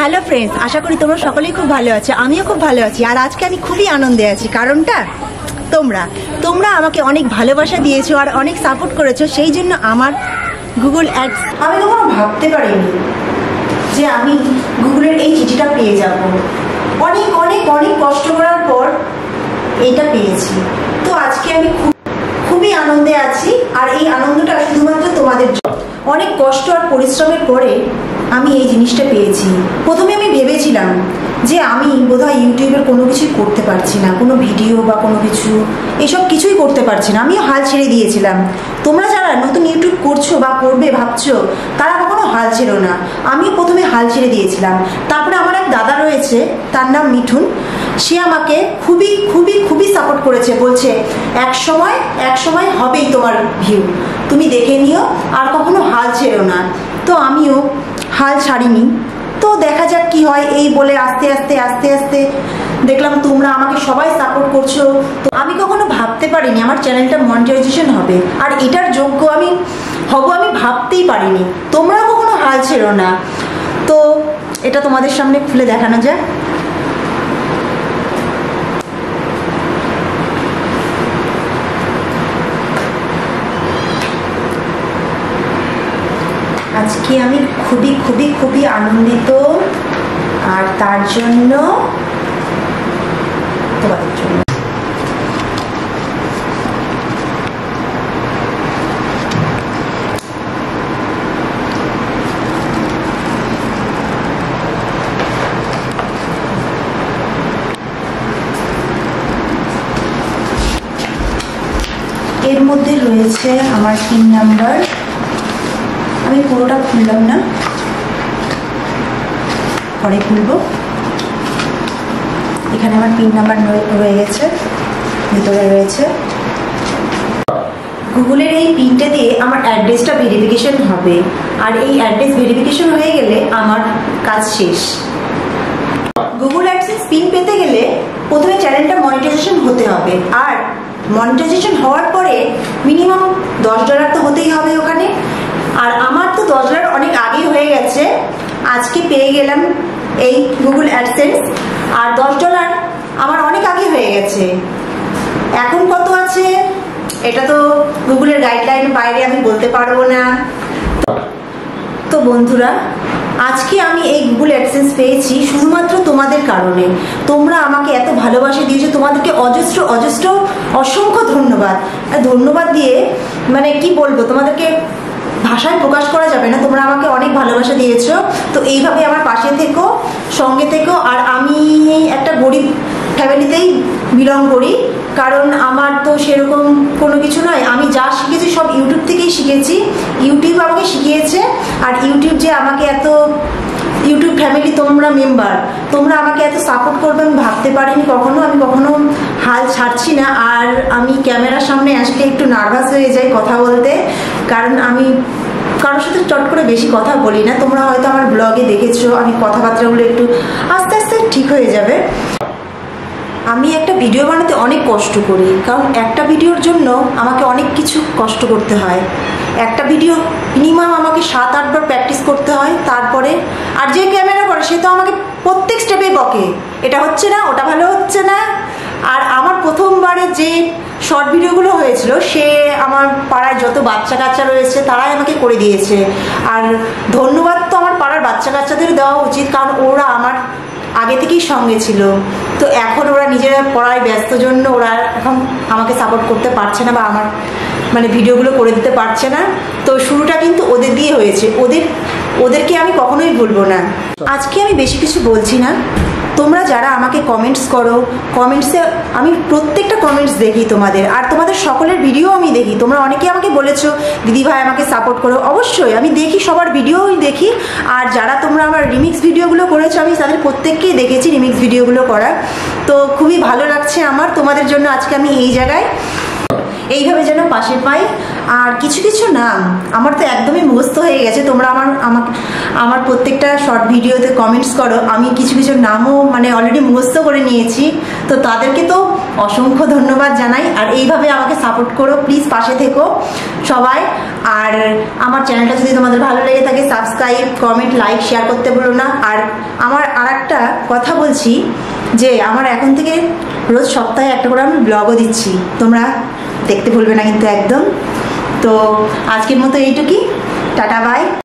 Hello friends, আশা করি তোমরা সকলেই খুব ভালো আছো। আমিও খুব ভালো আছি। আর আজকে আমি খুবই আনন্দে আছি। কারণটা তোমরা আমাকে অনেক ভালোবাসা দিয়েছো আর অনেক সাপোর্ট করেছো। সেই জন্য আমার গুগল অ্যাডস, আমি কখনো ভাবতে পারিনি যে আমি গুগলের এই চিঠিটা পেয়ে যাব। অনেক অনেক অনেক কষ্ট করার পর এইটা পেয়েছি। তো আজকে আমি খুবই আনন্দে আছি। আর এই আনন্দটা শুধুমাত্র তোমাদের জন্য। অনেক কষ্ট আর পরিশ্রমের পরে আমি এই জিনিসটা পেয়েছি। প্রথমে আমি ভেবেছিলাম যে আমি বোধহয় ইউটিউবের কোনো কিছুই করতে পারছি না, কোনো ভিডিও বা কোনো কিছু এসব কিছুই করতে পারছি না। আমিও হাল ছেড়ে দিয়েছিলাম। তোমরা যারা নতুন ইউটিউব করছো বা করবে ভাবছো, তারা কখনো হাল ছেড়ো না। আমিও প্রথমে হাল ছেড়ে দিয়েছিলাম। তারপরে আমার এক দাদা রয়েছে, তার নাম মিঠুন। সে আমাকে খুবই খুবই খুবই সাপোর্ট করেছে। বলছে এক সময় হবেই তোমার ভিউ, তুমি দেখে নিও, আর কখনো হাল ছেড়ো না। তো আমিও হাল ছাড়িনি। তো দেখা যাক কি হয়। এই বলে আস্তে আস্তে দেখলাম তোমরা আমাকে সবাই সাপোর্ট করছো। তো আমি কখনো ভাবতে পারিনি আমার চ্যানেলটা মনিটাইজেশন হবে, আর এটার যোগ্য আমি হব আমি ভাবতেই পারিনি। তোমরাও কখনো হাল ছেড়ো না। তো এটা তোমাদের সামনে খুলে দেখানো যাক। আজকে আমি খুবই খুবই খুবই আনন্দিত, আর তার জন্য তোমাদের জন্য এর মধ্যে রয়েছে আমার পিন নাম্বার। আমি পুরোটা খুললাম না, পরে খুলবো। এখানে আমার পিন নাম্বার রয়ে গেছে, ভিতরে রয়েছে। গুগলের এই পিনটা দিয়ে আমার অ্যাড্রেসটা ভেরিফিকেশন হবে, আর এই অ্যাড্রেস ভেরিফিকেশন হয়ে গেলে আমার কাজ শেষ। গুগল অ্যাডসেন্স পিন পেতে গেলে প্রথমে চ্যানেলটা মনিটাইজেশন হতে হবে, আর মনিটাইজেশন হওয়ার পরে মিনিমাম $10 তো হতেই হবে ওখানে। আর আমার তো $10 অনেক আগেই হয়ে গেছে। আজকে পেয়ে গেলাম এই গুগল অ্যাডসেন্স, আর $10 আমার অনেক আগে হয়ে গেছে। এখন কত আছে এটা তো গুগলের গাইডলাইনের বাইরে আমি বলতে পারবো না। তো বন্ধুরা, আজকে আমি এই গুগল অ্যাডসেন্স পেয়েছি শুধুমাত্র তোমাদের কারণে। তোমরা আমাকে এত ভালোবাসা দিয়েছো, তোমাদেরকে অজস্র অজস্র অসংখ্য ধন্যবাদ। ধন্যবাদ দিয়ে মানে কি বলবো, তোমাদেরকে ভাষায় প্রকাশ করা যাবে না। তোমরা আমাকে অনেক ভালোবাসা দিয়েছো। তো এইভাবে আমার পাশে থেকো, সঙ্গে থেকো। আর আমি একটা গরিব ফ্যামিলিতেই বিলং করি, কারণ আমার তো সেরকম কোনো কিছু নয়। আমি যা শিখেছি সব ইউটিউব থেকেই শিখেছি। ইউটিউব আমাকে শিখিয়েছে। আর ইউটিউব যে আমাকে এত, ইউটিউব ফ্যামিলি তোমরা মেম্বার, তোমরা আমাকে এত সাপোর্ট করবে আমি ভাবতে পারিনি কখনো। আমি কখনো হাল ছাড়ছি না। আর আমি ক্যামেরার সামনে আসলে একটু নার্ভাস হয়ে যাই কথা বলতে, কারণ আমি কারোর সাথে চট করে বেশি কথা বলি না। তোমরা হয়তো আমার ব্লগে দেখেছো আমি কথাবার্তাগুলো একটু আস্তে আস্তে ঠিক হয়ে যাবে। আমি একটা ভিডিও বানাতে অনেক কষ্ট করি, কারণ একটা ভিডিওর জন্য আমাকে অনেক কিছু কষ্ট করতে হয়। একটা ভিডিও মিনিমাম আমাকে 7-8 বার প্র্যাকটিস করতে হয়। তারপরে আর যে ক্যামেরা করে সে তো আমাকে প্রত্যেক স্টেপে বকে, এটা হচ্ছে না, ওটা ভালো হচ্ছে না। আর আমার প্রথমবারে যে শর্ট ভিডিওগুলো হয়েছিল, সে আমার পাড়ায় যত বাচ্চা কাচ্চা রয়েছে তারাই আমাকে করে দিয়েছে। আর ধন্যবাদ তো আমার পাড়ার বাচ্চা কাচ্চাদের দেওয়া উচিত, কারণ ওরা আমার আগে থেকেই সঙ্গে ছিল। তো এখন ওরা নিজেরা পড়ায় ব্যস্ত জন্য ওরা এখন আমাকে সাপোর্ট করতে পারছে না, বা আমার মানে ভিডিওগুলো করে দিতে পারছে না। তো শুরুটা কিন্তু ওদের দিয়ে হয়েছে। ওদেরকে আমি কখনোই ভুলবো না। আজকে আমি বেশি কিছু বলছি না। তোমরা যারা আমাকে কমেন্টস করো, কমেন্টসে আমি প্রত্যেকটা কমেন্টস দেখি তোমাদের, আর তোমাদের সকলের ভিডিও আমি দেখি। তোমরা অনেকে আমাকে বলেছো দিদি ভাই আমাকে সাপোর্ট করো। অবশ্যই আমি দেখি, সবার ভিডিওই দেখি। আর যারা তোমরা আমার রিমিক্স ভিডিওগুলো করেছো, আমি তাদের প্রত্যেককেই দেখেছি রিমিক্স ভিডিওগুলো করা। তো খুবই ভালো লাগছে আমার। তোমাদের জন্য আজকে আমি এই জায়গায় এইভাবে যেন পাশে পাই। আর কিছু কিছু নাম আমার তো একদমই মুখস্থ হয়ে গেছে, তোমরা আমার প্রত্যেকটা শর্ট ভিডিওতে কমেন্টস করো, আমি কিছু কিছু নামও মানে অলরেডি মুখস্থ করে নিয়েছি। তো তাদেরকে তো অসংখ্য ধন্যবাদ জানাই। আর এইভাবে আমাকে সাপোর্ট করো, প্লিজ পাশে থেকো সবাই। আর আমার চ্যানেলটা যদি তোমাদের ভালো লেগে থাকে সাবস্ক্রাইব, কমেন্ট, লাইক, শেয়ার করতে ভুলো না। আর আমার আরেকটা কথা বলছি যে আমার এখন থেকে রোজ সপ্তাহে একটা করে আমি ব্লগও দিচ্ছি, তোমরা দেখতে ভুলবে না কিন্তু একদম। তো আজকের মতো এইটুকুই, টাটা বাই।